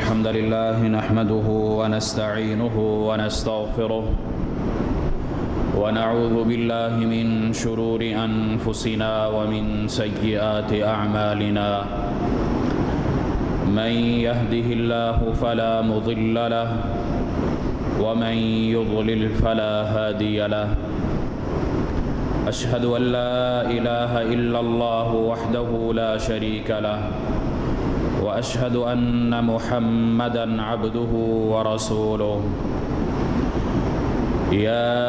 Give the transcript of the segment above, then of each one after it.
الحمد لله نحمده ونستعينه ونستغفره ونعوذ بالله من شرور أنفسنا ومن سيئات أعمالنا من يهده الله فلا مضل له ومن يضلل فلا هادي له أشهد أن لا إله إلا الله وحده لا شريك له وأشهد أن محمدًا عبده ورسوله يا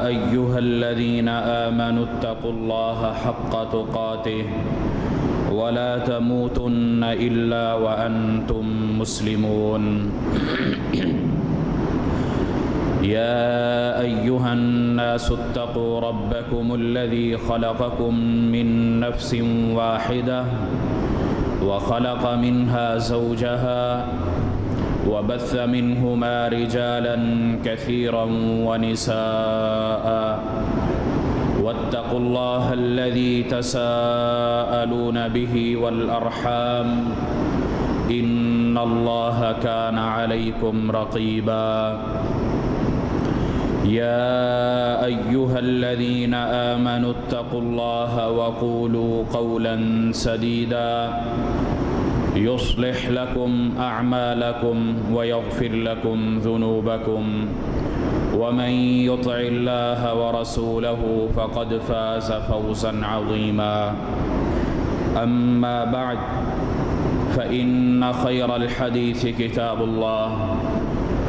أيها الذين آمنوا اتقوا الله حق تقاته ولا تموتن إلا وأنتم مسلمون يا أيها الناس اتقوا ربكم الذي خلقكم من نفس واحدة وخلق منها زوجها وبث منهما رجالا كثيرا ونساء واتقوا الله الذي تساءلون به والأرحام إن الله كان عليكم رقيبا يا أيها الذين آمنوا اتقوا الله وقولوا قولا سديدا يصلح لكم أعمالكم ويغفر لكم ذنوبكم ومن يطع الله ورسوله فقد فاز فوزا عظيما أما بعد فإن خير الحديث كتاب الله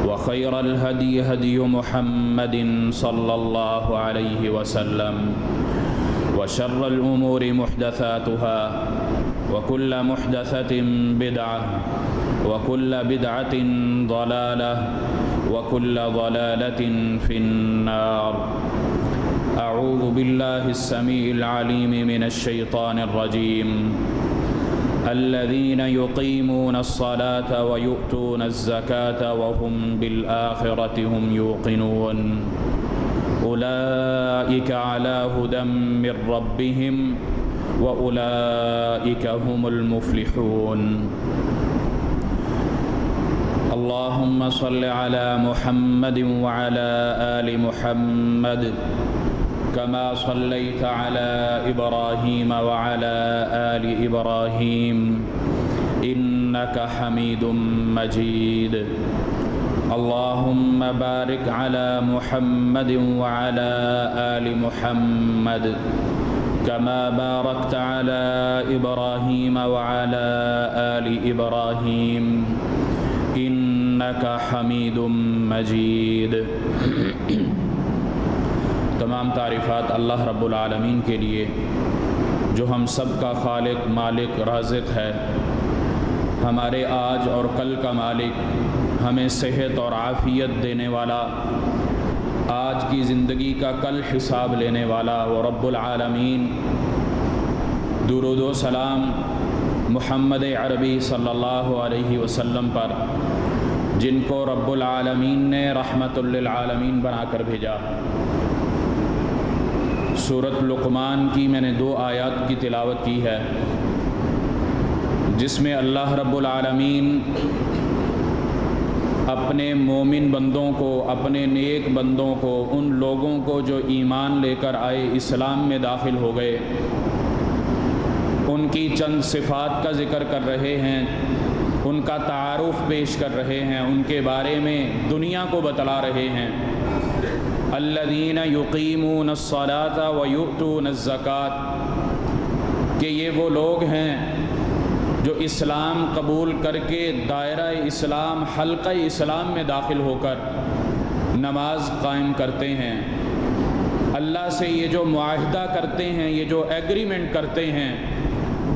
وخير الهدي هدي محمد صلى الله عليه وسلم وشر الأمور محدثاتها وكل محدثة بدعة وكل بدعة ضلالة وكل ضلالة في النار أعوذ بالله السميع العليم من الشيطان الرجيم الذين يقيمون الصلاة ويؤتون الزكاة وهم بالآخرة هم يوقنون أولئك على هدى من ربهم وأولئك هم المفلحون اللهم صل على محمد وعلى آل محمد كما صليت على إبراهيم وعلى آل إبراهيم إنك حميد مجيد اللهم بارك على محمد وعلى آل محمد كما باركت على إبراهيم وعلى آل إبراهيم إنك حميد مجيد تمام تعریفات اللہ رب العالمین کے لیے جو ہم سب کا خالق مالک رازق ہے، ہمارے آج اور کل کا مالک، ہمیں صحت اور عافیت دینے والا، آج کی زندگی کا کل حساب لینے والا وہ رب العالمین۔ درود و سلام محمد عربی صلی اللہ علیہ وسلم پر، جن کو رب العالمین نے رحمت للعالمین بنا کر بھیجا۔ سورۃ لقمان کی میں نے 2 آیات کی تلاوت کی ہے، جس میں اللہ رب العالمین اپنے مومن بندوں کو، اپنے نیک بندوں کو، ان لوگوں کو جو ایمان لے کر آئے، اسلام میں داخل ہو گئے، ان کی چند صفات کا ذکر کر رہے ہیں، ان کا تعارف پیش کر رہے ہیں، ان کے بارے میں دنیا کو بتلا رہے ہیں۔ الذین یقیمون الصلاۃ ویؤتون الزکاۃ، کہ یہ وہ لوگ ہیں جو اسلام قبول کر کے دائرہ اسلام، حلقہ اسلام میں داخل ہو کر نماز قائم کرتے ہیں، اللہ سے یہ جو معاہدہ کرتے ہیں، یہ جو ایگریمنٹ کرتے ہیں،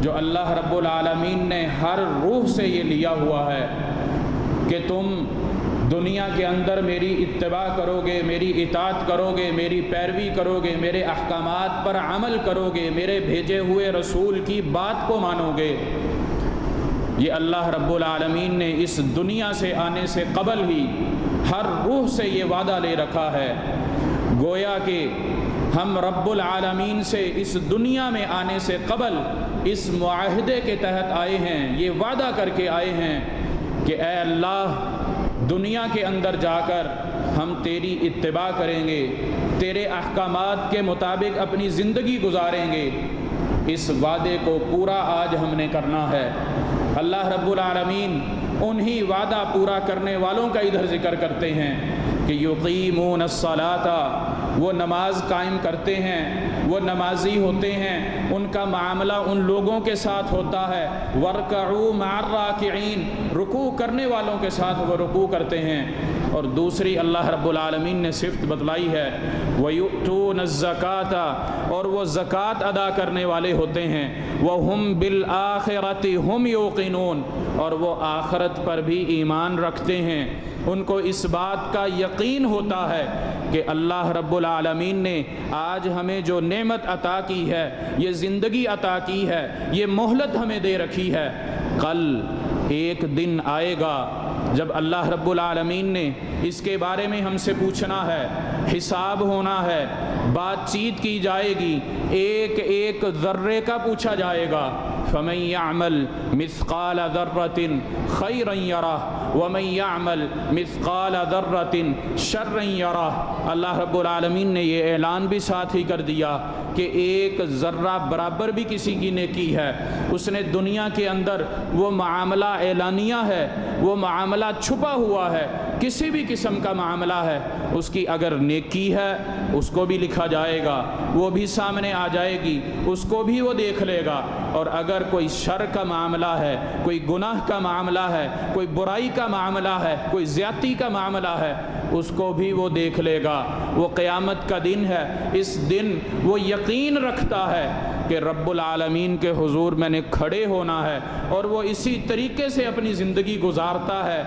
جو اللہ رب العالمین نے ہر روح سے یہ لیا ہوا ہے کہ تم دنیا کے اندر میری اتباع کرو گے، میری اطاعت کرو گے، میری پیروی کرو گے، میرے احکامات پر عمل کرو گے، میرے بھیجے ہوئے رسول کی بات کو مانو گے۔ یہ اللہ رب العالمین نے اس دنیا سے آنے سے قبل ہی ہر روح سے یہ وعدہ لے رکھا ہے، گویا کہ ہم رب العالمین سے اس دنیا میں آنے سے قبل اس معاہدے کے تحت آئے ہیں، یہ وعدہ کر کے آئے ہیں کہ اے اللہ دنیا کے اندر جا کر ہم تیری اتباع کریں گے، تیرے احکامات کے مطابق اپنی زندگی گزاریں گے۔ اس وعدے کو پورا آج ہم نے کرنا ہے۔ اللہ رب العالمین انہی وعدہ پورا کرنے والوں کا ادھر ذکر کرتے ہیں کہ یقیمون الصلاۃ، وہ نماز قائم کرتے ہیں، وہ نمازی ہوتے ہیں، ان کا معاملہ ان لوگوں کے ساتھ ہوتا ہے، وارکعوا مع الراکعین، رکوع کرنے والوں کے ساتھ وہ رکوع کرتے ہیں۔ اور دوسری اللہ رب العالمین نے صفت بتلائی ہے وَيُؤْتُونَ الزَّكَاةَ، اور وہ زکوٰۃ ادا کرنے والے ہوتے ہیں، وَهُمْ بِالْآخِرَةِ هُمْ يُوقِنُونَ، اور وہ آخرت پر بھی ایمان رکھتے ہیں۔ ان کو اس بات کا یقین ہوتا ہے کہ اللہ رب العالمین نے آج ہمیں جو نعمت عطا کی ہے، یہ زندگی عطا کی ہے، یہ مہلت ہمیں دے رکھی ہے، کل ایک دن آئے گا جب اللہ رب العالمین نے اس کے بارے میں ہم سے پوچھنا ہے، حساب ہونا ہے، بات چیت کی جائے گی، ایک ایک ذرے کا پوچھا جائے گا۔ فَمَن يَعْمَلْ مِثْقَالَ ذَرَّةٍ خَيْرًا يَرَهُ وَمَن يَعْمَلْ مِثْقَالَ ذَرَّةٍ شَرًّا يَرَهُ۔ اللہ رب العالمین نے یہ اعلان بھی ساتھ ہی کر دیا کہ ایک ذرہ برابر بھی کسی کی نیکی ہے، اس نے دنیا کے اندر وہ معاملہ اعلانیہ ہے، وہ معاملہ چھپا ہوا ہے، کسی بھی قسم کا معاملہ ہے، اس کی اگر نیکی ہے اس کو بھی لکھا جائے گا، وہ بھی سامنے آ جائے گی، اس کو بھی وہ دیکھ لے گا، اور اگر کوئی شر کا معاملہ ہے، کوئی گناہ کا معاملہ ہے، کوئی برائی کا معاملہ ہے، کوئی زیادتی کا معاملہ ہے، اس کو بھی وہ دیکھ لے گا۔ وہ قیامت کا دن ہے، اس دن وہ یقین رکھتا ہے کہ رب العالمین کے حضور میں نے کھڑے ہونا ہے، اور وہ اسی طریقے سے اپنی زندگی گزارتا ہے،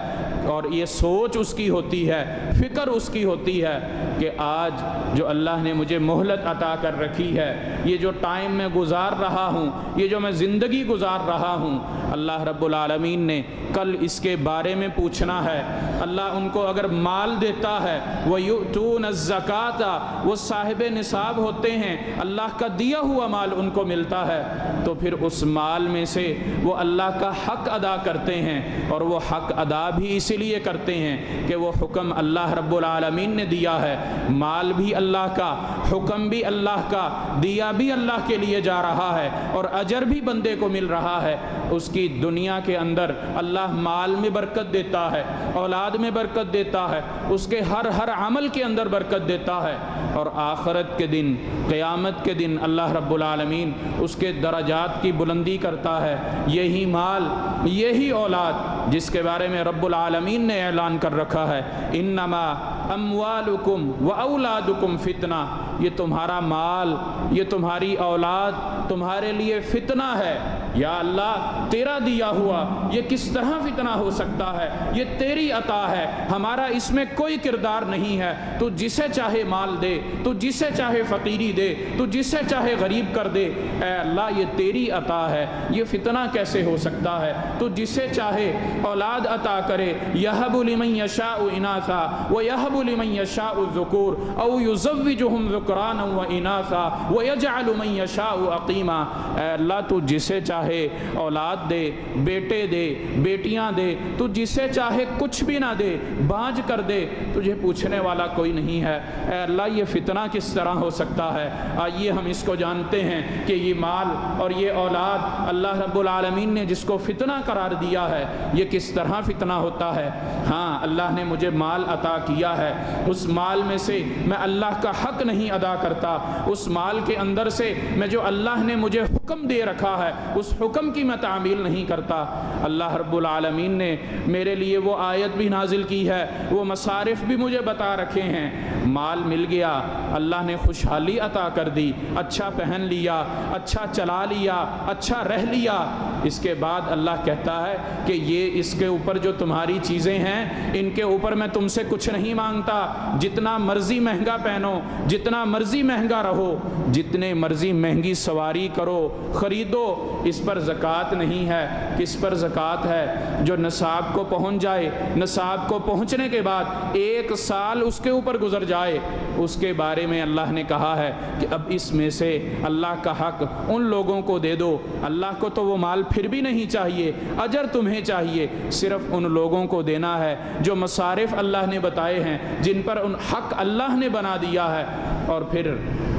اور یہ سوچ اس کی ہوتی ہے، فکر اس کی ہوتی ہے کہ آج جو اللہ نے مجھے مہلت عطا کر رکھی ہے، یہ جو ٹائم میں گزار رہا ہوں، یہ جو میں زندگی گزار رہا ہوں، اللہ رب العالمین نے کل اس کے بارے میں پوچھنا ہے۔ اللہ ان کو اگر مال دیتا ہے، وَيُؤْتُونَ الزَّكَاةَ، وہ صاحب نصاب ہوتے ہیں، اللہ کا دیا ہوا مال ان کو ملتا ہے، تو پھر اس مال میں سے وہ اللہ کا حق ادا کرتے ہیں، اور وہ حق ادا بھی اسی لیے کرتے ہیں کہ وہ حکم اللہ رب العالمین نے دیا ہے، مال بھی اللہ کا، حکم بھی اللہ کا، دیا بھی اللہ کے لیے جا رہا ہے، اور اجر بھی بندے کو مل رہا ہے۔ اس کی دنیا کے اندر اللہ مال میں برکت دیتا ہے، اولاد میں برکت دیتا ہے، اس کے ہر عمل کے اندر برکت دیتا ہے، اور آخرت کے دن، قیامت کے دن اللہ رب العالمین اس کے درجات کی بلندی کرتا ہے۔ یہی مال، یہی اولاد جس کے بارے میں رب العالمین نے اعلان کر رکھا ہے انما اموالکم و اولادکم فتنہ، یہ تمہارا مال، یہ تمہاری اولاد تمہارے لیے فتنہ ہے۔ یا اللہ تیرا دیا ہوا یہ کس طرح فتنہ ہو سکتا ہے؟ یہ تیری عطا ہے، ہمارا اس میں کوئی کردار نہیں ہے۔ تو جسے چاہے مال دے، تو جسے چاہے فقیری دے، تو جسے چاہے غریب کر دے، اے اللہ یہ تیری عطا ہے، یہ فتنہ کیسے ہو سکتا ہے؟ تو جسے چاہے اولاد عطا کرے، یہب لمن یشاء اناثا ویہب لمن یشاء الذکور او یزوجہم ذکرانا واناثا ویجعل من یشاء عقیما۔ اے اللہ تو جسے چاہے اولاد دے، بیٹے دے، بیٹیاں دے، تو جسے چاہے کچھ بھی نہ دے، بانجھ کر دے، تجھے پوچھنے والا کوئی نہیں ہے۔ اے اللہ یہ فتنہ کس طرح ہو سکتا ہے؟ آئیے ہم اس کو جانتے ہیں کہ یہ مال اور یہ اولاد اللہ رب العالمین نے جس کو فتنہ قرار دیا ہے، یہ کس طرح فتنہ ہوتا ہے۔ ہاں اللہ نے مجھے مال عطا کیا ہے، اس مال میں سے میں اللہ کا حق نہیں ادا کرتا، اس مال کے اندر سے میں جو اللہ نے مجھے حکم دے رکھا ہے اس حکم کی میں تعمیل نہیں کرتا۔ اللہ رب العالمین نے میرے لیے وہ آیت بھی نازل کی ہے، وہ مصارف بھی مجھے بتا رکھے ہیں۔ مال مل گیا، اللہ نے خوشحالی عطا کر دی، اچھا پہن لیا، اچھا چلا لیا، اچھا رہ لیا، اس کے بعد اللہ کہتا ہے کہ یہ اس کے اوپر جو تمہاری چیزیں ہیں ان کے اوپر میں تم سے کچھ نہیں مانگتا، جتنا مرضی مہنگا پہنو، جتنا مرضی مہنگا رہو، جتنے مرضی مہنگی سواری کرو، خریدو، اس کس پر زکوٰۃ نہیں ہے، کس پر زکوٰۃ ہے؟ جو نصاب کو پہنچ جائے، نصاب کو پہنچنے کے بعد 1 سال اس کے اوپر گزر جائے، اس کے بارے میں اللہ نے کہا ہے کہ اب اس میں سے اللہ کا حق ان لوگوں کو دے دو۔ اللہ کو تو وہ مال پھر بھی نہیں چاہیے، اجر تمہیں چاہیے، صرف ان لوگوں کو دینا ہے جو مصارف اللہ نے بتائے ہیں، جن پر ان حق اللہ نے بنا دیا ہے۔ اور پھر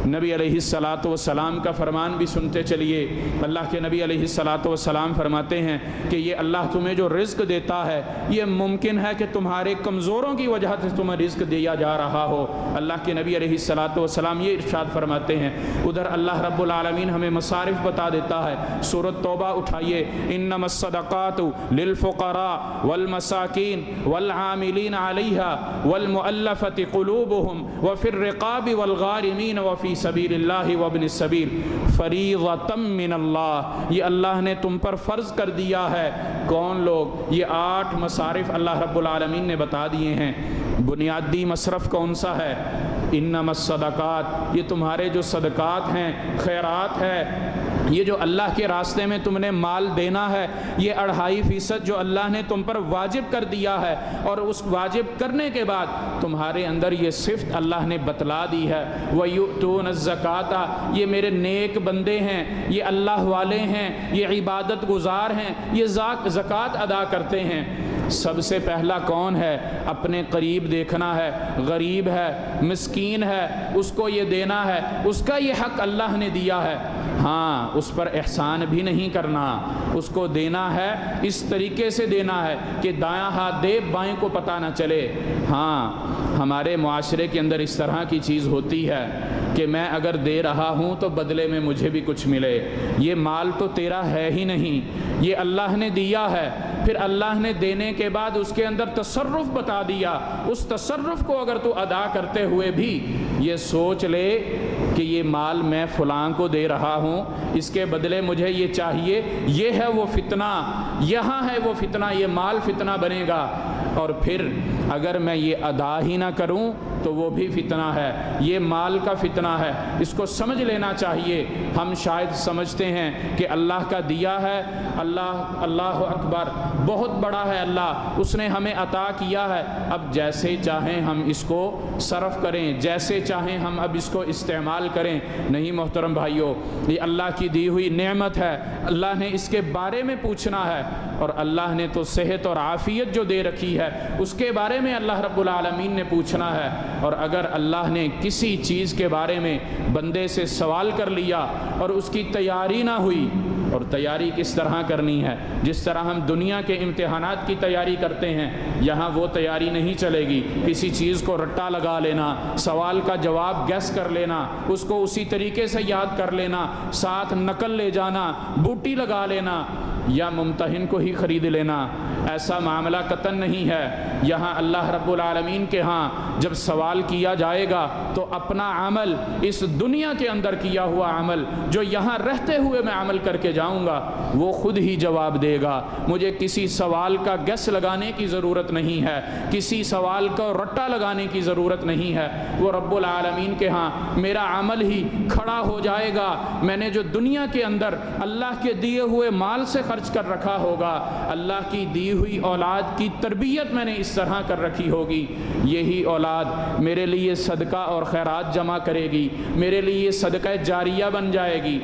نبی علیہ الصلاۃ والسلام کا فرمان بھی سنتے چلیے۔ اللہ کے نبی علیہ الصلاۃ والسلام فرماتے ہیں کہ یہ اللہ تمہیں جو رزق دیتا ہے، یہ ممکن ہے کہ تمہارے کمزوروں کی وجہ سے تمہیں رزق دیا جا رہا ہو۔ اللہ کے نبی علیہ الصلاۃ والسلام یہ ارشاد فرماتے ہیں۔ ادھر اللہ رب العالمین ہمیں مصارف بتا دیتا ہے۔ سورۃ توبہ اٹھائیے، انما الصدقات للفقراء والمساکین والعاملین علیہا والمؤلفۃ قلوبہم وفی الرقاب والغارمین وفی سبیل اللہ وابن السبیل فریضۃ من اللہ۔ یہ اللہ نے تم پر فرض کر دیا ہے۔ کون لوگ؟ یہ 8 مصارف اللہ رب العالمین نے بتا دیے ہیں۔ بنیادی مصرف کون سا ہے؟ انما الصدقات، یہ تمہارے جو صدقات ہیں، خیرات ہے، یہ جو اللہ کے راستے میں تم نے مال دینا ہے، یہ 2.5% جو اللہ نے تم پر واجب کر دیا ہے، اور اس واجب کرنے کے بعد تمہارے اندر یہ صفت اللہ نے بتلا دی ہے، وَيُؤْتُونَ الزَّكَاةَ، یہ میرے نیک بندے ہیں، یہ اللہ والے ہیں، یہ عبادت گزار ہیں، یہ زکوٰۃ ادا کرتے ہیں۔ سب سے پہلا کون ہے؟ اپنے قریب دیکھنا ہے، غریب ہے، مسکین ہے، اس کو یہ دینا ہے، اس کا یہ حق اللہ نے دیا ہے۔ ہاں، اس پر احسان بھی نہیں کرنا، اس کو دینا ہے، اس طریقے سے دینا ہے کہ دایاں ہاتھ دے بائیں کو پتہ نہ چلے۔ ہاں، ہمارے معاشرے کے اندر اس طرح کی چیز ہوتی ہے کہ میں اگر دے رہا ہوں تو بدلے میں مجھے بھی کچھ ملے۔ یہ مال تو تیرا ہے ہی نہیں، یہ اللہ نے دیا ہے۔ پھر اللہ نے دینے کے بعد اس کے اندر تصرف بتا دیا، اس تصرف کو اگر تو ادا کرتے ہوئے بھی یہ سوچ لے کہ یہ مال میں فلاں کو دے رہا ہوں، اس کے بدلے مجھے یہ چاہیے، یہ ہے وہ فتنہ، یہاں ہے وہ فتنہ، یہ مال فتنہ بنے گا۔ اور پھر اگر میں یہ ادا ہی نہ کروں تو وہ بھی فتنہ ہے، یہ مال کا فتنہ ہے۔ اس کو سمجھ لینا چاہیے۔ ہم شاید سمجھتے ہیں کہ اللہ کا دیا ہے، اللہ اکبر، بہت بڑا ہے اللہ، اس نے ہمیں عطا کیا ہے، اب جیسے چاہیں ہم اس کو صرف کریں، جیسے چاہیں ہم اب اس کو استعمال کریں۔ نہیں محترم بھائیوں، یہ اللہ کی دی ہوئی نعمت ہے، اللہ نے اس کے بارے میں پوچھنا ہے، اور اللہ نے تو صحت اور عافیت جو دے رکھی ہے اس کے بارے میں اللہ رب العالمین نے پوچھنا ہے۔ اور اگر اللہ نے کسی چیز کے بارے میں بندے سے سوال کر لیا اور اس کی تیاری نہ ہوئی، اور تیاری کس طرح کرنی ہے؟ جس طرح ہم دنیا کے امتحانات کی تیاری کرتے ہیں، یہاں وہ تیاری نہیں چلے گی۔ کسی چیز کو رٹا لگا لینا، سوال کا جواب گیس کر لینا، اس کو اسی طریقے سے یاد کر لینا، ساتھ نقل لے جانا، بوٹی لگا لینا، یا ممتحن کو ہی خرید لینا، ایسا معاملہ قطعاً نہیں ہے۔ یہاں اللہ رب العالمین کے ہاں جب سوال کیا جائے گا تو اپنا عمل، اس دنیا کے اندر کیا ہوا عمل جو یہاں رہتے ہوئے میں عمل کر کے جاؤں گا، وہ خود ہی جواب دے گا۔ مجھے کسی سوال کا گیس لگانے کی ضرورت نہیں ہے، کسی سوال کو رٹا لگانے کی ضرورت نہیں ہے۔ وہ رب العالمین کے ہاں میرا عمل ہی کھڑا ہو جائے گا۔ میں نے جو دنیا کے اندر اللہ کے دیے ہوئے مال سے خرچ کر رکھا ہوگا، اللہ کی دی ہوئی اولاد کی تربیت میں نے اس طرح کر رکھی ہوگی، یہی اولاد میرے لیے صدقہ اور خیرات جمع کرے گی، میرے لیے صدقہ جاریہ بن جائے گی۔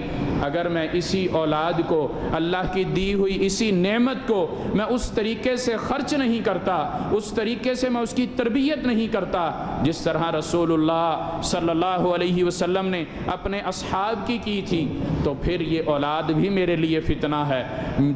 اگر میں اسی اولاد کو، اللہ کی دی ہوئی اسی نعمت کو میں اس طریقے سے خرچ نہیں کرتا، اس طریقے سے میں اس کی تربیت نہیں کرتا جس طرح رسول اللہ صلی اللہ علیہ وسلم نے اپنے اصحاب کی تھی، تو پھر یہ اولاد بھی میرے لیے فتنہ ہے۔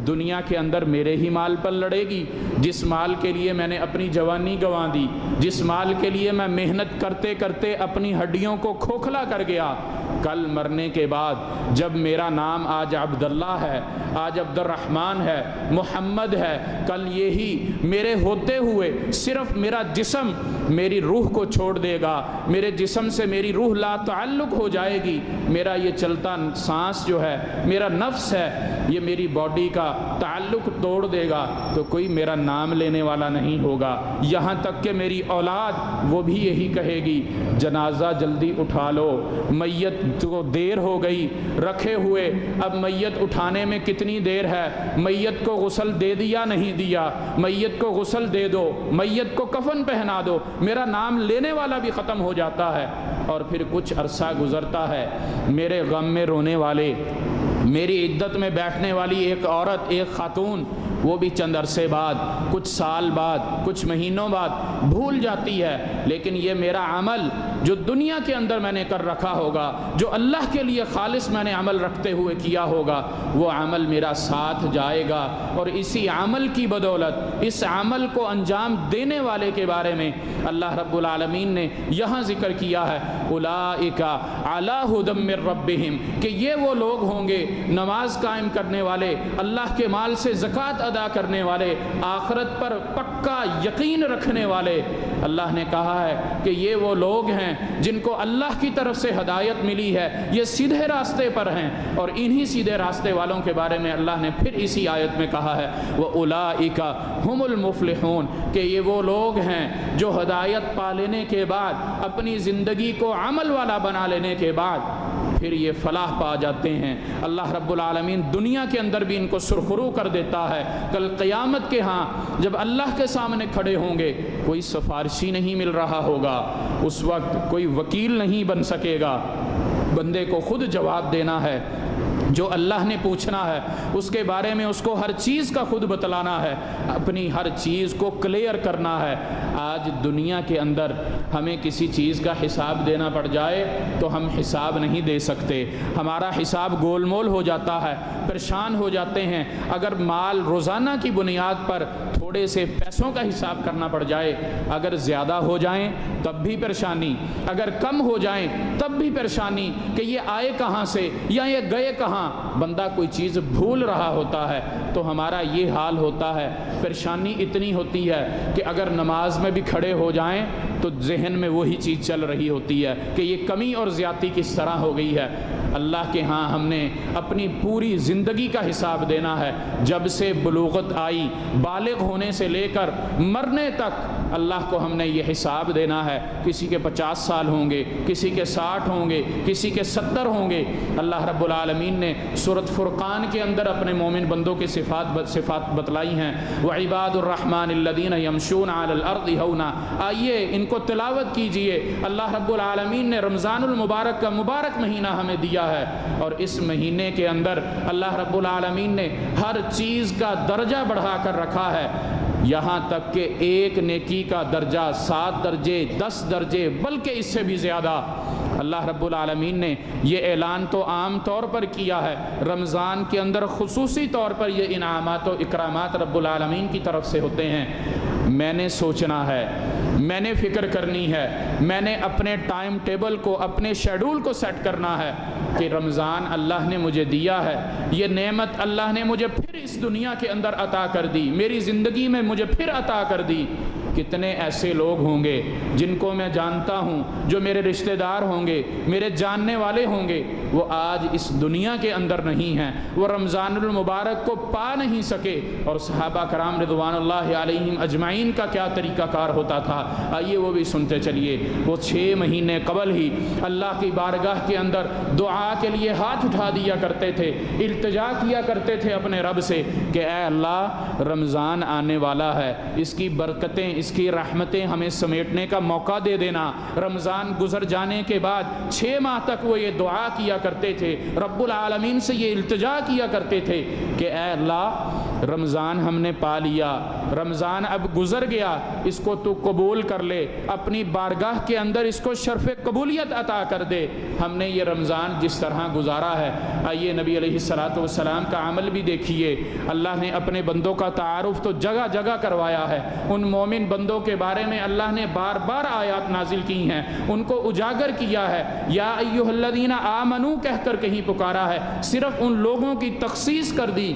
دنیا کے اندر میرے ہی مال پر لڑے گی، جس مال کے لیے میں نے اپنی جوانی گنوا دی، جس مال کے لیے میں محنت کرتے کرتے اپنی ہڈیوں کو کھوکھلا کر گیا، کل مرنے کے بعد جب میرا نام آج عبداللہ ہے، آج عبد الرحمن ہے، محمد ہے، کل یہی میرے ہوتے ہوئے صرف میرا جسم میری روح کو چھوڑ دے گا، میرے جسم سے میری روح لا تعلق ہو جائے گی، میرا یہ چلتا سانس جو ہے، میرا نفس ہے، یہ میری باڈی کا تعلق توڑ دے گا، تو کوئی میرا نام لینے والا نہیں ہوگا۔ یہاں تک کہ میری اولاد وہ بھی یہی کہے گی، جنازہ جلدی اٹھا لو، میت کو دیر ہو گئی رکھے ہوئے، اب میت اٹھانے میں کتنی دیر ہے، میت کو غسل دے دیا نہیں دیا، میت کو غسل دے دو، میت کو کفن پہنا دو، میرا نام لینے والا بھی ختم ہو جاتا ہے۔ اور پھر کچھ عرصہ گزرتا ہے، میرے غم میں رونے والے، میری عدت میں بیٹھنے والی ایک عورت، ایک خاتون، وہ بھی چند عرصے بعد، کچھ سال بعد، کچھ مہینوں بعد بھول جاتی ہے، لیکن یہ میرا عمل جو دنیا کے اندر میں نے کر رکھا ہوگا، جو اللہ کے لیے خالص میں نے عمل رکھتے ہوئے کیا ہوگا، وہ عمل میرا ساتھ جائے گا۔ اور اسی عمل کی بدولت، اس عمل کو انجام دینے والے کے بارے میں اللہ رب العالمین نے یہاں ذکر کیا ہے، اولئک علی ھدی من ربہم، کہ یہ وہ لوگ ہوں گے نماز قائم کرنے والے، اللہ کے مال سے زکوٰۃ ادا کرنے والے، آخرت پر پکا یقین رکھنے والے۔ اللہ نے کہا ہے کہ یہ وہ لوگ ہیں جن کو اللہ کی طرف سے ہدایت ملی ہے، یہ سیدھے راستے پر ہیں، اور انہی سیدھے راستے والوں کے بارے میں اللہ نے پھر اسی آیت میں کہا ہے وَأُولَئِكَ هُمُ الْمُفْلِحُونَ، کہ یہ وہ لوگ ہیں جو ہدایت پا لینے کے بعد، اپنی زندگی کو عمل والا بنا لینے کے بعد پھر یہ فلاح پا جاتے ہیں۔ اللہ رب العالمین دنیا کے اندر بھی ان کو سرخرو کر دیتا ہے، کل قیامت کے ہاں جب اللہ کے سامنے کھڑے ہوں گے، کوئی سفارشی نہیں مل رہا ہوگا، اس وقت کوئی وکیل نہیں بن سکے گا، بندے کو خود جواب دینا ہے، جو اللہ نے پوچھنا ہے اس کے بارے میں اس کو ہر چیز کا خود بتلانا ہے، اپنی ہر چیز کو کلیئر کرنا ہے۔ آج دنیا کے اندر ہمیں کسی چیز کا حساب دینا پڑ جائے تو ہم حساب نہیں دے سکتے، ہمارا حساب گول مول ہو جاتا ہے، پریشان ہو جاتے ہیں۔ اگر مال روزانہ کی بنیاد پر تھوڑے سے پیسوں کا حساب کرنا پڑ جائے، اگر زیادہ ہو جائیں تب بھی پریشانی، اگر کم ہو جائیں تب بھی پریشانی کہ یہ آئے کہاں سے یا یہ گئے کہاں، بندہ کوئی چیز بھول رہا ہوتا ہے تو ہمارا یہ حال ہوتا ہے۔ پریشانی اتنی ہوتی ہے کہ اگر نماز میں بھی کھڑے ہو جائیں تو ذہن میں وہی چیز چل رہی ہوتی ہے کہ یہ کمی اور زیادتی کس طرح ہو گئی ہے۔ اللہ کے ہاں ہم نے اپنی پوری زندگی کا حساب دینا ہے، جب سے بلوغت آئی، بالغ ہونے سے لے کر مرنے تک اللہ کو ہم نے یہ حساب دینا ہے۔ کسی کے 50 سال ہوں گے، کسی کے 60 ہوں گے، کسی کے 70 ہوں گے۔ اللہ رب العالمین نے سورۃ فرقان کے اندر اپنے مومن بندوں کی صفات بتلائی ہیں، وعباد الرحمن الذین یمشون علی الارض ہونا۔ آئیے ان کو تلاوت کیجئے۔ اللہ رب العالمین نے رمضان المبارک کا مبارک مہینہ ہمیں دیا ہے، اور اس مہینے کے اندر اللہ رب العالمین نے ہر چیز کا درجہ بڑھا کر رکھا ہے، یہاں تک کہ ایک نیکی کا درجہ 7 درجے 10 درجے بلکہ اس سے بھی زیادہ۔ اللہ رب العالمین نے یہ اعلان تو عام طور پر کیا ہے، رمضان کے اندر خصوصی طور پر یہ انعامات و اکرامات رب العالمین کی طرف سے ہوتے ہیں۔ میں نے سوچنا ہے، میں نے فکر کرنی ہے، میں نے اپنے ٹائم ٹیبل کو، اپنے شیڈول کو سیٹ کرنا ہے کہ رمضان اللہ نے مجھے دیا ہے، یہ نعمت اللہ نے مجھے پھر اس دنیا کے اندر عطا کر دی، میری زندگی میں مجھے پھر عطا کر دی۔ کتنے ایسے لوگ ہوں گے جن کو میں جانتا ہوں، جو میرے رشتہ دار ہوں گے، میرے جاننے والے ہوں گے، وہ آج اس دنیا کے اندر نہیں ہیں، وہ رمضان المبارک کو پا نہیں سکے۔ اور صحابہ کرام رضوان اللہ علیہم اجمعین کا کیا طریقہ کار ہوتا تھا، آئیے وہ بھی سنتے چلیے۔ وہ 6 مہینے قبل ہی اللہ کی بارگاہ کے اندر دعا کے لیے ہاتھ اٹھا دیا کرتے تھے، التجا کیا کرتے تھے اپنے رب سے کہ اے اللہ، رمضان آنے والا ہے، اس کی برکتیں، اس کی رحمتیں ہمیں سمیٹنے کا موقع دے دینا۔ رمضان گزر جانے کے بعد 6 ماہ تک وہ یہ دعا کیا کرتے تھے، رب العالمین سے یہ التجا کیا کرتے تھے کہ اے اللہ، رمضان ہم نے پا لیا، رمضان اب گزر گیا، اس کو تو قبول کر لے، اپنی بارگاہ کے اندر اس کو شرف قبولیت عطا کر دے۔ ہم نے یہ رمضان جس طرح گزارا ہے، آئیے نبی علیہ السلام کا عمل بھی دیکھیے۔ اللہ نے اپنے بندوں کا تعارف تو جگہ جگہ کروایا ہے، ان مومن بندوں کے بارے میں اللہ نے بار بار آیات نازل کی ہیں، ان کو اجاگر کیا ہے، یا ایھا الذین آمنو کہہ کر کہیں پکارا ہے، صرف ان لوگوں کی تخصیص کر دی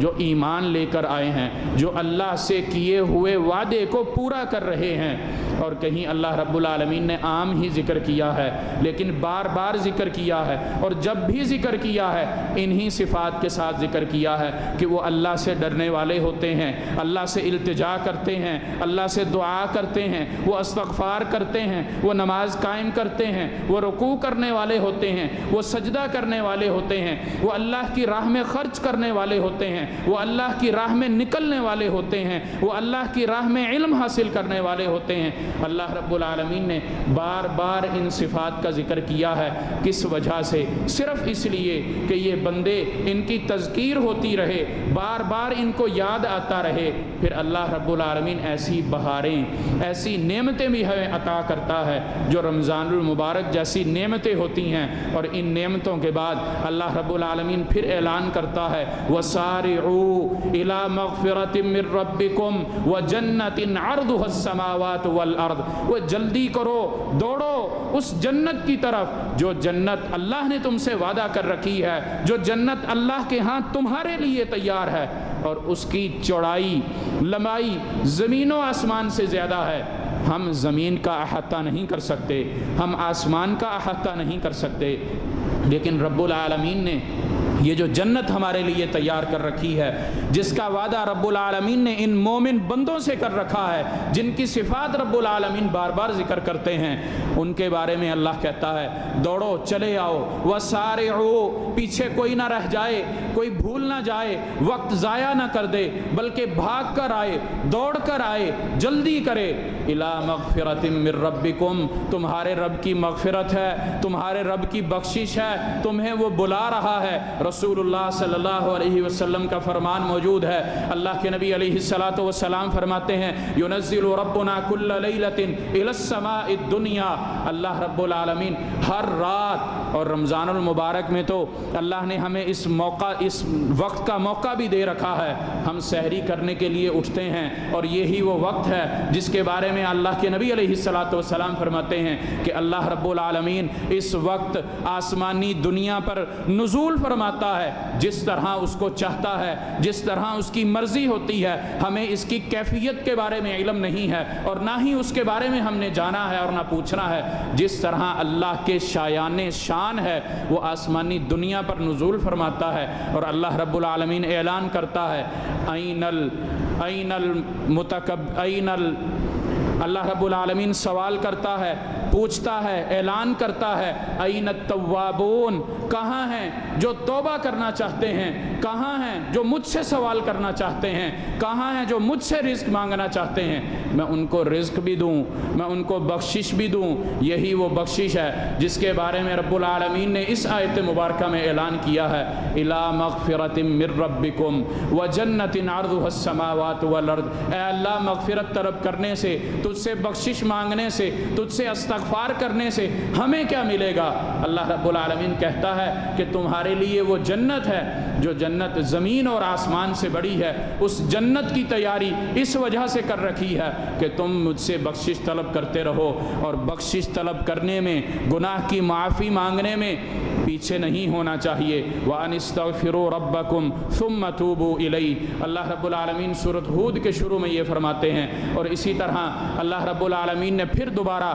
جو ایمان لے کر آئے ہیں، جو اللہ سے کیے ہوئے وعدے کو پورا کر رہے ہیں۔ اور کہیں اللہ رب العالمین نے عام ہی ذکر کیا ہے، لیکن بار بار ذکر کیا ہے، اور جب بھی ذکر کیا ہے انہی صفات کے ساتھ ذکر کیا ہے کہ وہ اللہ سے ڈرنے والے ہوتے ہیں، اللہ سے التجا کرتے ہیں، اللہ سے دعا کرتے ہیں، وہ استغفار کرتے ہیں، وہ نماز قائم کرتے ہیں، وہ رکوع کرنے والے ہوتے ہیں، وہ سجدہ کرنے والے ہوتے ہیں، وہ اللہ کی راہ میں خرچ کرنے والے ہوتے ہیں، وہ اللہ کی راہ میں نکلنے والے ہوتے ہیں، وہ اللہ کی راہ میں علم حاصل کرنے والے ہوتے ہیں۔ اللہ رب العالمین نے بار بار ان صفات کا ذکر کیا ہے، کس وجہ سے؟ صرف اس لیے کہ یہ بندے ان کی تذکیر ہوتی رہے، بار بار ان کو یاد آتا رہے، پھر اللہ رب العالمین ایسی بہاریں، ایسی نعمتیں بھی ہمیں عطا کرتا ہے جو رمضان المبارک جیسی نعمتیں ہوتی ہیں، اور ان نعمتوں کے بعد اللہ رب العالمین پھر اعلان کرتا ہے وَسَارِعُوا إِلَى مَغْفِرَةٍ مِّن رَبِّكُمْ وَجَنَّةٍ عَرْضُهَا السَّمَاوَاتُ وَالْأَرْضُ، وہ جلدی کرو، دوڑو اس جنت کی طرف جو جنت اللہ نے تم سے وعدہ کر رکھی ہے، جو جنت اللہ کے ہاں تمہارے لیے تیار ہے، اور اس کی چوڑائی لمبائی زمین و آسمان سے زیادہ ہے۔ ہم زمین کا احاطہ نہیں کر سکتے، ہم آسمان کا احاطہ نہیں کر سکتے، لیکن رب العالمین نے یہ جو جنت ہمارے لیے تیار کر رکھی ہے، جس کا وعدہ رب العالمین نے ان مومن بندوں سے کر رکھا ہے، جن کی صفات رب العالمین بار بار ذکر کرتے ہیں، ان کے بارے میں اللہ کہتا ہے دوڑو، چلے آؤ، وَسَارِعُوا، پیچھے کوئی نہ رہ جائے، کوئی بھول نہ جائے، وقت ضائع نہ کر دے، بلکہ بھاگ کر آئے، دوڑ کر آئے، جلدی کرے، إِلَى مَغْفِرَةٍ مِّن رَبِّكُمْ، تمہارے رب کی مغفرت ہے، تمہارے رب کی بخشش ہے، تمہیں وہ بلا رہا ہے۔ رسول اللہ صلی اللہ علیہ وسلم کا فرمان موجود ہے، اللہ کے نبی علیہ السلام فرماتے ہیں يُنَزِّلُ رَبُّنَا كُلَّ لَيْلَةٍ إِلَى السَّمَاءِ الدُّنْيَا، اللہ رب العالمین ہر رات، اور رمضان المبارک میں تو اللہ نے ہمیں اس وقت کا موقع بھی دے رکھا ہے، ہم سحری کرنے کے لیے اٹھتے ہیں، اور یہی وہ وقت ہے جس کے بارے میں اللہ کے نبی علیہ السلام فرماتے ہیں کہ اللہ رب العالمین اس وقت آسمانی دنیا پر نزول فرماتا ہے جس طرح اس کو چاہتا ہے، جس طرح اس کی مرضی ہوتی ہے، ہمیں اس کی کیفیت کے بارے میں علم نہیں ہے، اور نہ ہی اس کے بارے میں ہم نے جانا ہے اور نہ پوچھنا ہے۔ جس طرح اللہ کے شایان شان ہے، وہ آسمانی دنیا پر نزول فرماتا ہے، اور اللہ رب العالمین اعلان کرتا ہے اللہ رب العالمین سوال کرتا ہے، پوچھتا ہے، اعلان کرتا ہے این التوابون، کہاں ہیں جو توبہ کرنا چاہتے ہیں، کہاں ہیں جو مجھ سے سوال کرنا چاہتے ہیں، کہاں ہیں جو مجھ سے رزق مانگنا چاہتے ہیں، میں ان کو رزق بھی دوں، میں ان کو بخشش بھی دوں۔ یہی وہ بخشش ہے جس کے بارے میں رب العالمین نے اس آیت مبارکہ میں اعلان کیا ہے اِلَى مَغْفِرَةٍ مِّن رَبِّكُمْ وَجَنَّةٍ عَرْضُهَا السَّمَاوَاتُ وَالْأَرْضُ، اے اللہ مغفرت طلب کرنے سے، تجھ سے بخشش مانگنے سے، تجھ سے استغفار کرنے سے ہمیں کیا ملے گا؟ اللہ رب العالمین کہتا ہے کہ تمہارے لیے وہ جنت ہے، جو جنت زمین اور آسمان سے بڑی ہے، اس جنت کی تیاری اس وجہ سے کر رکھی ہے کہ تم مجھ سے بخشش طلب کرتے رہو، اور بخشش طلب کرنے میں، گناہ کی معافی مانگنے میں پیچھے نہیں ہونا چاہیے۔ وَأَنِ اسْتَغْفِرُوا رَبَّكُمْ ثُمَّ تُوبُوا إِلَيْهِ، اللہ رب العالمین سورۃ ہود کے شروع میں یہ فرماتے ہیں، اور اسی طرح اللہ رب العالمین نے پھر دوبارہ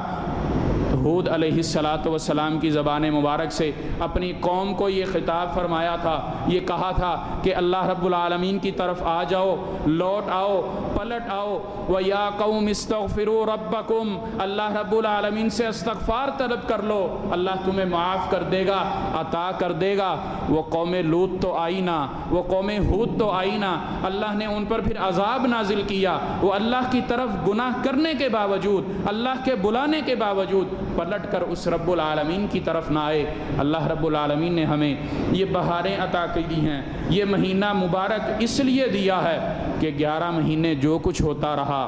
ہود علیہ السلام کی زبان مبارک سے اپنی قوم کو یہ خطاب فرمایا تھا، یہ کہا تھا کہ اللہ رب العالمین کی طرف آ جاؤ، لوٹ آؤ، پلٹ آؤ، وَيَا قَوْمِ اسْتَغْفِرُوا رَبَّكُمْ، اللہ رب العالمین سے استغفار طلب کر لو، اللہ تمہیں معاف کر دے گا، عطا کر دے گا۔ وہ قوم لوط تو آئی نہ، وہ قوم ہود تو آئی نہ، اللہ نے ان پر پھر عذاب نازل کیا، وہ اللہ کی طرف گناہ کرنے کے باوجود، اللہ کے بلانے کے باوجود پلٹ کر اس رب العالمین کی طرف نہ آئے۔ اللہ رب العالمین نے ہمیں یہ بہاریں عطا کی ہیں، یہ مہینہ مبارک اس لیے دیا ہے کہ 11 مہینے جو کچھ ہوتا رہا،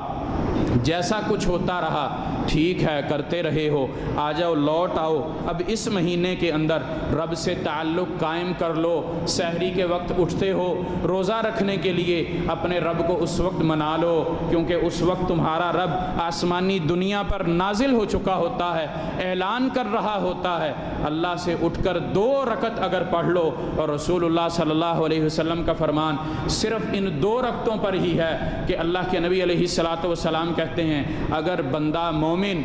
جیسا کچھ ہوتا رہا ٹھیک ہے، کرتے رہے ہو، آ جاؤ لوٹ آؤ، اب اس مہینے کے اندر رب سے تعلق قائم کر لو۔ سحری کے وقت اٹھتے ہو روزہ رکھنے کے لیے، اپنے رب کو اس وقت منا لو، کیونکہ اس وقت تمہارا رب آسمانی دنیا پر نازل ہو چکا ہوتا ہے، اعلان کر رہا ہوتا ہے۔ اللہ سے اٹھ کر 2 رکعت اگر پڑھ لو، اور رسول اللہ صلی اللہ علیہ وسلم کا فرمان صرف ان 2 رکعتوں پر ہی ہے کہ اللہ کے نبی علیہ الصلاۃ والسلام کہتے ہیں اگر بندہ مومن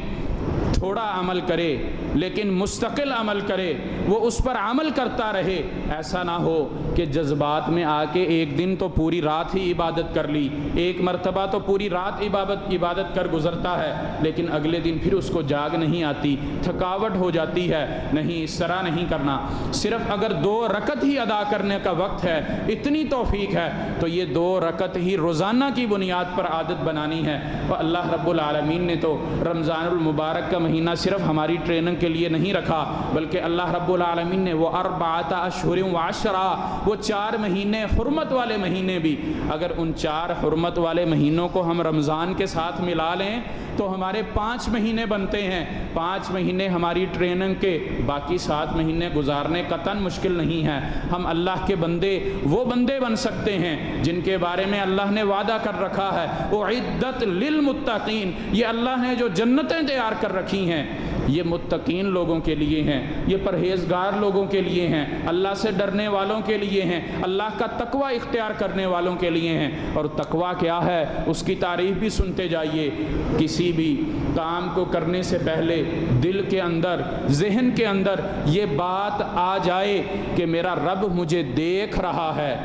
تھوڑا عمل کرے لیکن مستقل عمل کرے، وہ اس پر عمل کرتا رہے، ایسا نہ ہو کہ جذبات میں آ کے ایک دن تو پوری رات ہی عبادت کر لی، ایک مرتبہ تو پوری رات عبادت کر گزرتا ہے، لیکن اگلے دن پھر اس کو جاگ نہیں آتی، تھکاوٹ ہو جاتی ہے۔ نہیں، اس طرح نہیں کرنا۔ صرف اگر 2 رکعت ہی ادا کرنے کا وقت ہے، اتنی توفیق ہے، تو یہ 2 رکعت ہی روزانہ کی بنیاد پر عادت بنانی ہے۔ اور اللہ رب العالمین نے تو رمضان المبارک کا مہینہ صرف ہماری ٹریننگ کے لیے نہیں رکھا، بلکہ اللہ رب العالمین نے وہ 4 اشہر و 10، وہ 4 مہینے حرمت والے مہینے بھی، اگر ان 4 حرمت والے مہینوں کو ہم رمضان کے ساتھ ملا لیں تو ہمارے 5 مہینے بنتے ہیں۔ 5 مہینے ہماری ٹریننگ کے، باقی 7 مہینے گزارنے قطعاً مشکل نہیں ہے۔ ہم اللہ کے بندے، وہ بندے بن سکتے ہیں جن کے بارے میں اللہ نے وعدہ کر رکھا ہے اعدت للمتقین، یہ اللہ نے جو جنتیں تیار کر رکھی ہیں یہ متقین لوگوں کے لیے ہیں، یہ پرہیزگار لوگوں کے لیے ہیں، اللہ سے ڈرنے والوں کے لیے ہیں، اللہ کا تقوی اختیار کرنے والوں کے لیے ہیں۔ اور تقوی کیا ہے اس کی تعریف بھی سنتے جائیے۔ کسی بھی کام کو کرنے سے پہلے دل کے اندر، ذہن کے اندر یہ بات آ جائے کہ میرا رب مجھے دیکھ رہا ہے،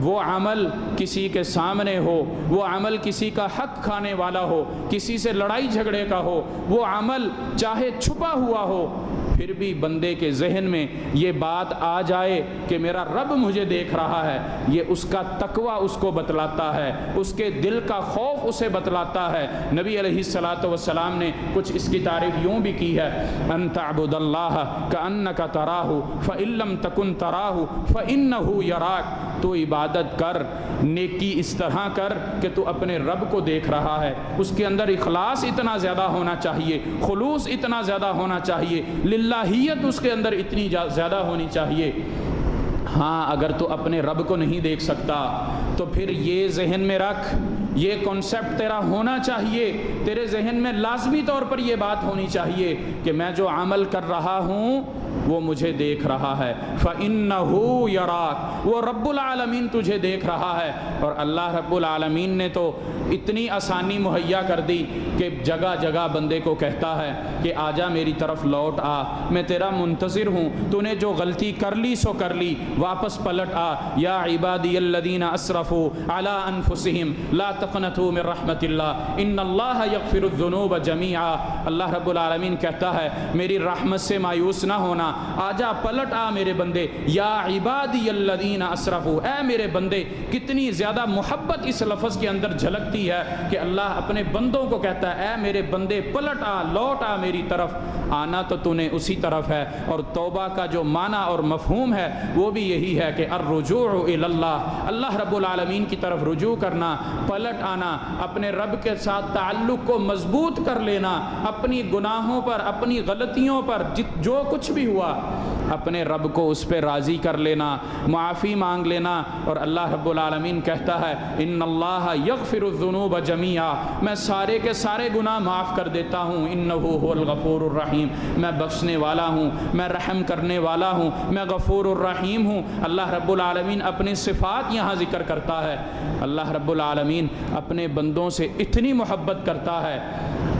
وہ عمل کسی کے سامنے ہو، وہ عمل کسی کا حق کھانے والا ہو، کسی سے لڑائی جھگڑے کا ہو، وہ عمل چاہے چھپا ہوا ہو، پھر بھی بندے کے ذہن میں یہ بات آ جائے کہ میرا رب مجھے دیکھ رہا ہے، یہ اس کا تقوی اس کو بتلاتا ہے، اس کے دل کا خوف اسے بتلاتا ہے۔ نبی علیہ الصلاۃ والسلام نے کچھ اس کی تعریف یوں بھی کی ہے، ان تعبد اللہ کأنک تراہ فإن لم تکن تراہ فإنہ یراک، تو عبادت کر، نیکی اس طرح کر کہ تو اپنے رب کو دیکھ رہا ہے۔ اس کے اندر اخلاص اتنا زیادہ ہونا چاہیے، خلوص اتنا زیادہ ہونا چاہیے، للہیت اس کے اندر اتنی زیادہ ہونی چاہیے۔ ہاں، اگر تو اپنے رب کو نہیں دیکھ سکتا تو پھر یہ ذہن میں رکھ، یہ کانسیپٹ تیرا ہونا چاہیے، تیرے ذہن میں لازمی طور پر یہ بات ہونی چاہیے کہ میں جو عمل کر رہا ہوں وہ مجھے دیکھ رہا ہے، فَإِنَّهُ يَرَاكَ، وہ رب العالمین تجھے دیکھ رہا ہے۔ اور اللہ رب العالمین نے تو اتنی آسانی مہیا کر دی کہ جگہ جگہ بندے کو کہتا ہے کہ آجا میری طرف لوٹ آ، میں تیرا منتظر ہوں، تو نے جو غلطی کر لی سو کر لی، واپس پلٹ آ۔ یا عبادی الذین اسرفوا علی انفسہم لا تقنطوا من رحمت اللہ ان اللہ یغفر الذنوب جمیعا، اللہ رب العالمین کہتا ہے میری رحمت سے مایوس نہ ہونا، آجا پلٹ آ میرے بندے۔ یا عبادی الذین اسرفوا، اے میرے بندے، کتنی زیادہ محبت اس لفظ کے اندر جھلکتی ہے کہ اللہ اپنے بندوں کو کہتا ہے اے میرے بندے پلٹ آ، لوٹ آ میری طرف۔ آنا تو نے اسی طرف ہے، اور توبہ کا جو معنی اور مفہوم ہے وہ بھی یہی ہے کہ الرجوع الی اللہ، اللہ رب العالمین کی طرف رجوع کرنا، پلٹ آنا، اپنے رب کے ساتھ تعلق کو مضبوط کر لینا، اپنی گناہوں پر، اپنی غلطیوں پر جو کچھ بھی ہوا اپنے رب کو اس پہ راضی کر لینا، معافی مانگ لینا۔ اور اللہ رب العالمین کہتا ہے ان اللہ یغفر الذنوب جمیعا، میں سارے کے سارے گناہ معاف کر دیتا ہوں، انہ هو الغفور الرحیم، میں بخشنے والا ہوں، میں رحم کرنے والا ہوں، میں غفور الرحیم ہوں۔ اللہ رب العالمین اپنی صفات یہاں ذکر کرتا ہے۔ اللہ رب العالمین اپنے بندوں سے اتنی محبت کرتا ہے۔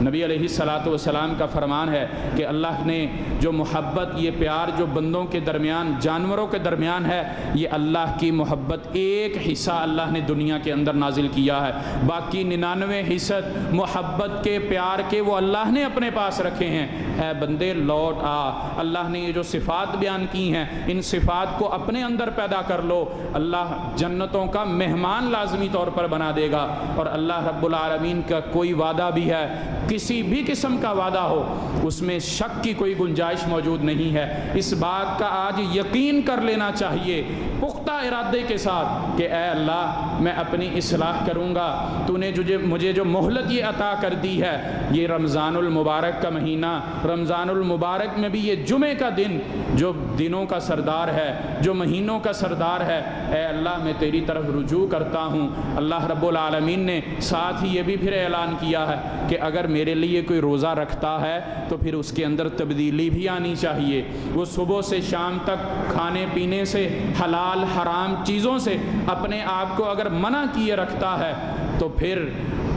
نبی علیہ الصلاۃ والسلام کا فرمان ہے کہ اللہ نے جو محبت، یہ پیار جو بندوں کے درمیان، جانوروں کے درمیان ہے، یہ اللہ کی محبت ایک حصہ اللہ نے دنیا کے اندر نازل کیا ہے، باقی 99% محبت کے، پیار کے وہ اللہ نے اپنے پاس رکھے ہیں۔ اے بندے لوٹ آ، اللہ نے یہ جو صفات بیان کی ہیں ان صفات کو اپنے اندر پیدا کر لو، اللہ جنتوں کا مہمان لازمی طور پر بنا دے گا۔ اور اللہ رب العالمین کا کوئی وعدہ بھی ہے، کسی بھی قسم کا وعدہ ہو اس میں شک کی کوئی گنجائش موجود نہیں ہے۔ اس بات کا آج یقین کر لینا چاہیے پختہ ارادے کے ساتھ کہ اے اللہ میں اپنی اصلاح کروں گا، تو نے مجھے جو مہلت یہ عطا کر دی ہے، یہ رمضان المبارک کا مہینہ، رمضان المبارک میں بھی یہ جمعے کا دن جو دنوں کا سردار ہے، جو مہینوں کا سردار ہے، اے اللہ میں تیری طرف رجوع کرتا ہوں۔ اللہ رب العالمین نے ساتھ ہی یہ بھی پھر اعلان کیا ہے کہ اگر میرے لیے کوئی روزہ رکھتا ہے تو پھر اس کے اندر تبدیلی بھی آنی چاہیے۔ وہ صبح سے شام تک کھانے پینے سے، حلال حرام چیزوں سے اپنے آپ کو اگر منع کیے رکھتا ہے تو پھر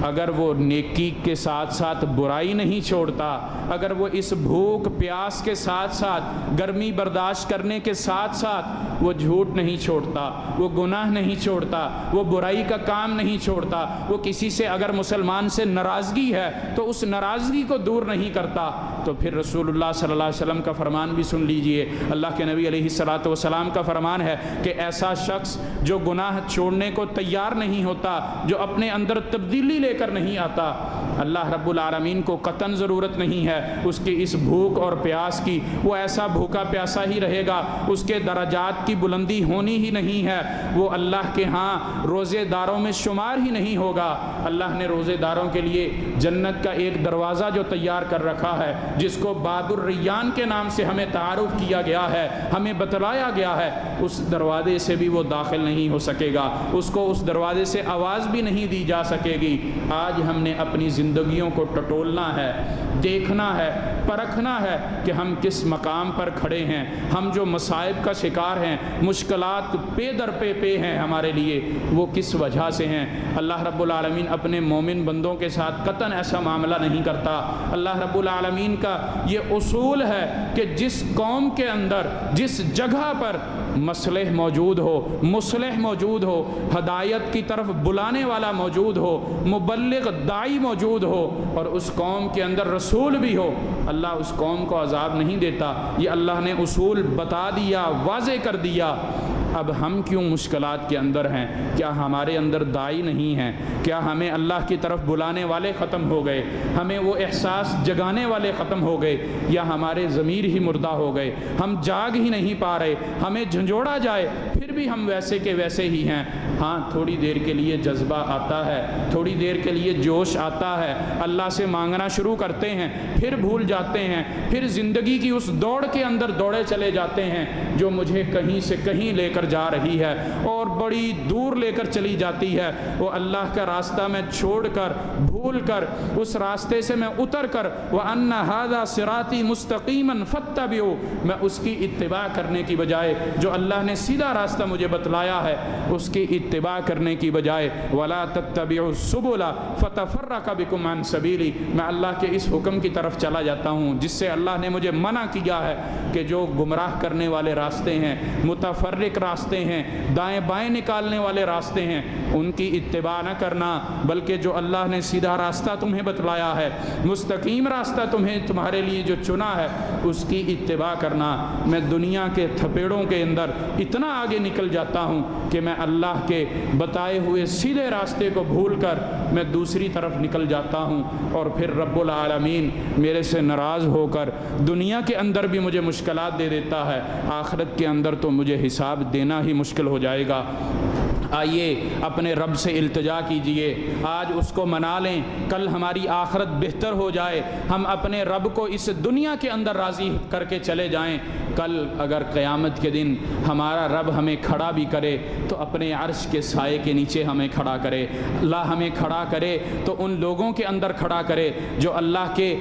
اگر وہ نیکی کے ساتھ ساتھ برائی نہیں چھوڑتا، اگر وہ اس بھوک پیاس کے ساتھ ساتھ گرمی برداشت کرنے کے ساتھ ساتھ وہ جھوٹ نہیں چھوڑتا، وہ گناہ نہیں چھوڑتا، وہ برائی کا کام نہیں چھوڑتا، وہ کسی سے اگر مسلمان سے ناراضگی ہے تو اس ناراضگی کو دور نہیں کرتا، تو پھر رسول اللہ صلی اللہ علیہ وسلم کا فرمان بھی سن لیجئے۔ اللہ کے نبی علیہ السلام کا فرمان ہے کہ ایسا شخص جو گناہ چھوڑنے کو تیار نہیں ہوتا، جو اپنے اندر تبدیلی لے کر نہیں آتا، اللہ رب العالمین کو قطعاً ضرورت نہیں ہے اس کی اس بھوک اور پیاس کی، وہ ایسا بھوکا پیاسا ہی رہے گا، اس کے درجات کی بلندی ہونی ہی نہیں ہے، وہ اللہ کے ہاں روزے داروں میں شمار ہی نہیں ہوگا۔ اللہ نے روزے داروں کے لیے جنت کا ایک دروازہ جو تیار کر رکھا ہے، جس کو باب الریان کے نام سے ہمیں تعارف کیا گیا ہے، ہمیں بتلایا گیا ہے، اس دروازے سے بھی وہ داخل نہیں ہو سکے گا، اس کو اس دروازے سے آواز بھی نہیں دی جا سکے گی۔ آج ہم نے اپنی زندگیوں کو ٹٹولنا ہے، دیکھنا ہے، پرکھنا ہے کہ ہم کس مقام پر کھڑے ہیں، ہم جو مصائب کا شکار ہیں، مشکلات پے در پے ہیں ہمارے لیے، وہ کس وجہ سے ہیں۔ اللہ رب العالمین اپنے مومن بندوں کے ساتھ قطعاً ایسا معاملہ نہیں کرتا۔ اللہ رب العالمین کا یہ اصول ہے کہ جس قوم کے اندر، جس جگہ پر مصلح موجود ہو، مصلح موجود ہو، ہدایت کی طرف بلانے والا موجود ہو، مبلغ داعی موجود ہو، اور اس قوم کے اندر رسول بھی ہو، اللہ اس قوم کو عذاب نہیں دیتا۔ یہ اللہ نے اصول بتا دیا، واضح کر دیا۔ اب ہم کیوں مشکلات کے اندر ہیں؟ کیا ہمارے اندر داعی نہیں ہیں؟ کیا ہمیں اللہ کی طرف بلانے والے ختم ہو گئے؟ ہمیں وہ احساس جگانے والے ختم ہو گئے؟ یا ہمارے ضمیر ہی مردہ ہو گئے؟ ہم جاگ ہی نہیں پا رہے، ہمیں جھنجھوڑا جائے پھر بھی ہم ویسے کے ویسے ہی ہیں۔ ہاں تھوڑی دیر کے لیے جذبہ آتا ہے، تھوڑی دیر کے لیے جوش آتا ہے، اللہ سے مانگنا شروع کرتے ہیں، پھر بھول جاتے ہیں، پھر زندگی کی اس دوڑ کے اندر دوڑے چلے جاتے ہیں جو مجھے کہیں سے کہیں لے کر جا رہی ہے اور بڑی دور لے کر چلی جاتی ہے۔ وہ اللہ کا راستہ میں چھوڑ کر، بھول کر، اس راستے سے میں اتر کر، وَأَنَّ هَذَا صِرَاطِي مُسْتَقِيمًا فَاتَّبِعُوهُ، میں اس کی اتباع کرنے کی بجائے جو اللہ نے سیدھا راستہ مجھے بتلایا ہے اس کی اتباع کرنے کی بجائے وَلَا تَتَّبِعُوا السُّبُلَ فَتَفَرَّقَ بِكُمْ عَنْ سَبِيلِي، میں اللہ کے اس حکم کی طرف چلا جاتا ہوں جس سے اللہ نے مجھے منع کیا ہے کہ جو گمراہ کرنے والے راستے ہیں، متفرق راستے ہیں، دائیں بائیں نکالنے والے راستے ہیں، ان کی اتباع نہ کرنا، بلکہ جو اللہ نے سیدھا راستہ تمہیں بتلایا ہے، مستقیم راستہ تمہارے لیے جو چنا ہے، اس کی اتباع کرنا۔ میں دنیا کے تھپیڑوں کے اندر اتنا آگے نکل جاتا ہوں کہ میں اللہ کے بتائے ہوئے سیدھے راستے کو بھول کر میں دوسری طرف نکل جاتا ہوں، اور پھر رب العالمین میرے سے ناراض ہو کر دنیا کے اندر بھی مجھے مشکلات دے دیتا ہے، آخرت کے اندر تو مجھے حساب دینا ہی مشکل ہو جائے گا۔ آئیے اپنے رب سے التجا کیجئے، آج اس کو منا لیں، کل ہماری آخرت بہتر ہو جائے، ہم اپنے رب کو اس دنیا کے اندر راضی کر کے چلے جائیں، کل اگر قیامت کے دن ہمارا رب ہمیں کھڑا بھی کرے تو اپنے عرش کے سائے کے نیچے ہمیں کھڑا کرے۔ اللہ ہمیں کھڑا کرے تو ان لوگوں کے اندر کھڑا کرے جو اللہ کے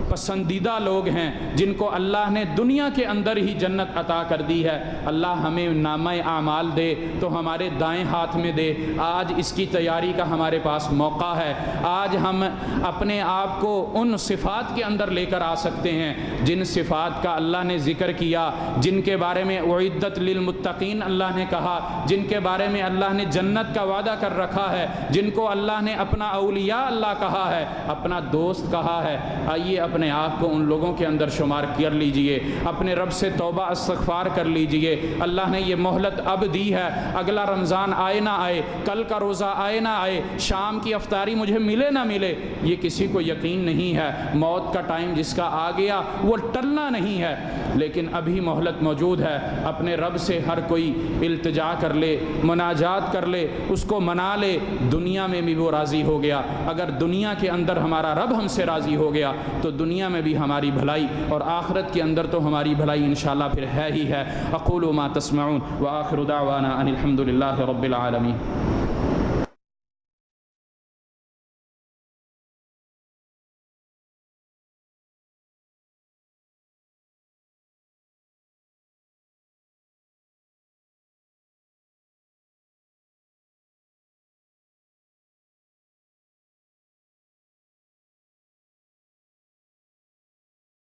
پسندیدہ لوگ ہیں، جن کو اللہ نے دنیا کے اندر ہی جنت عطا کر دی ہے۔ اللہ ہمیں نامہ اعمال دے تو ہمارے دائیں ہاتھ میں دے۔ آج اس کی تیاری کا ہمارے پاس موقع ہے، آج ہم اپنے آپ کو ان صفات کے اندر لے کر آ سکتے ہیں جن صفات کا اللہ نے ذکر کیا، جن کے بارے میں اعدت للمتقین اللہ نے کہا، جن کے بارے میں اللہ نے جنت کا وعدہ کر رکھا ہے، جن کو اللہ نے اپنا اولیاء اللہ کہا ہے، اپنا دوست کہا ہے۔ آئیے اپنے آپ کو ان لوگوں کے اندر شمار کر لیجئے، اپنے رب سے توبہ استغفار کر لیجئے۔ اللہ نے یہ مہلت اب دی ہے، اگلا رمضان رمضان آئے نہ آئے، کل کا روزہ آئے نہ آئے، شام کی افطاری مجھے ملے نہ ملے، یہ کسی کو یقین نہیں ہے۔ موت کا ٹائم جس کا آ گیا وہ ٹلنا نہیں ہے، لیکن ابھی مہلت موجود ہے۔ اپنے رب سے ہر کوئی التجا کر لے، مناجات کر لے، اس کو منا لے، دنیا میں بھی وہ راضی ہو گیا۔ اگر دنیا کے اندر ہمارا رب ہم سے راضی ہو گیا تو دنیا میں بھی ہماری بھلائی اور آخرت کے اندر تو ہماری بھلائی انشاءاللہ پھر ہے ہی ہے۔ اقول ما تسمعون وآخر دعوانا ان الحمد للہ رب العالمین۔